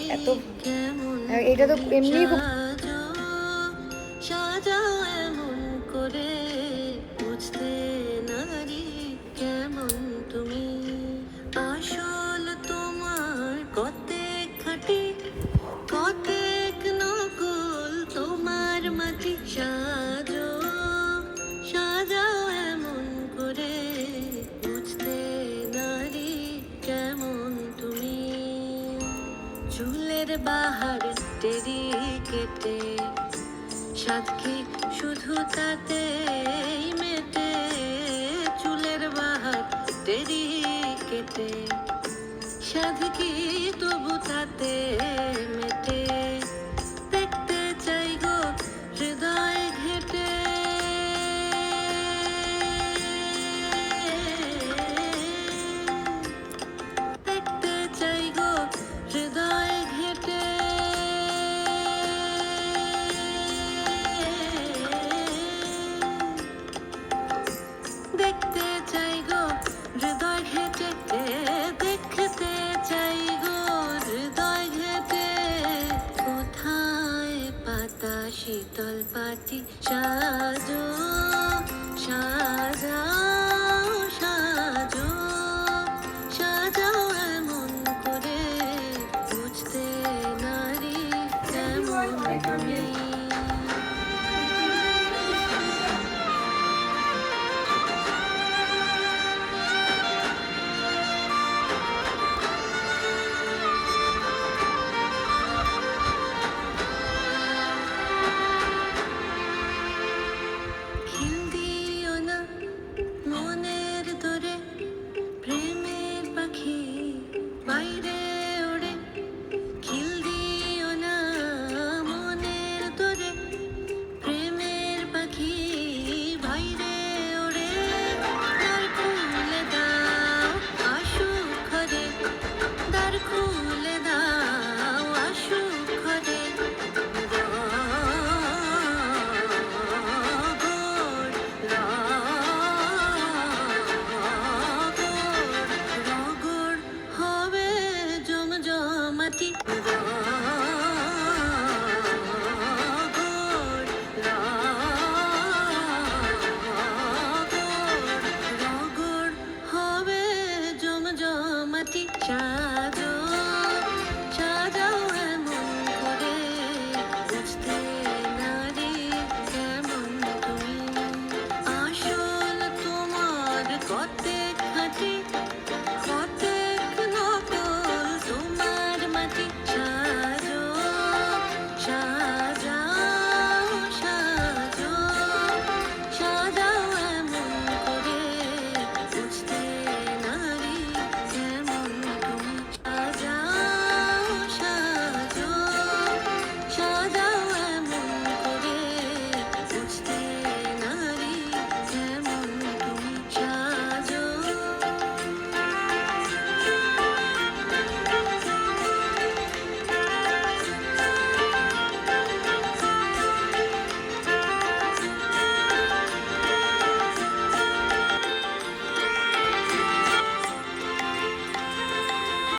এত এটা তো এমনি খুব সাজাও এমন করে বুঝতে নারী কেমন তুমি আসল তোমার কতেক খাটি কতেক নকল তোমার মাটি সাজো সাজাও এমন করে বুঝতে নারী কেমন তুমি চুলের বাহার টেরি কেটে সাধকি শুধু তাতে মেটে চুলের বাহার টেরি কেটে সাধকি তবু তাতে মেটে দেখতে চাই গো হৃদয় ঘেটে দেখতে চাই গো হৃদয় ঘেটে দেখতে চাই গো হৃদয় ঘেটে দেখতে চাই গো হৃদয় ঘেটে কোথায় পাতা শীতল পাটি সাজো সাজাও সাজো সাজাও এমন করে বুঝতে নারী কেমন তুমি খিল দিও না মনের দরে প্রেমের পাখি বাইরে ওড়ে খিল দিও না মনের দরে প্রেমের পাখি বাইরে ওড়ে দ্বার খুলে দাও আসুক ঘরে দ্বার খুলে দাও আসুক ঘরে রগড় হবে জমজমাটি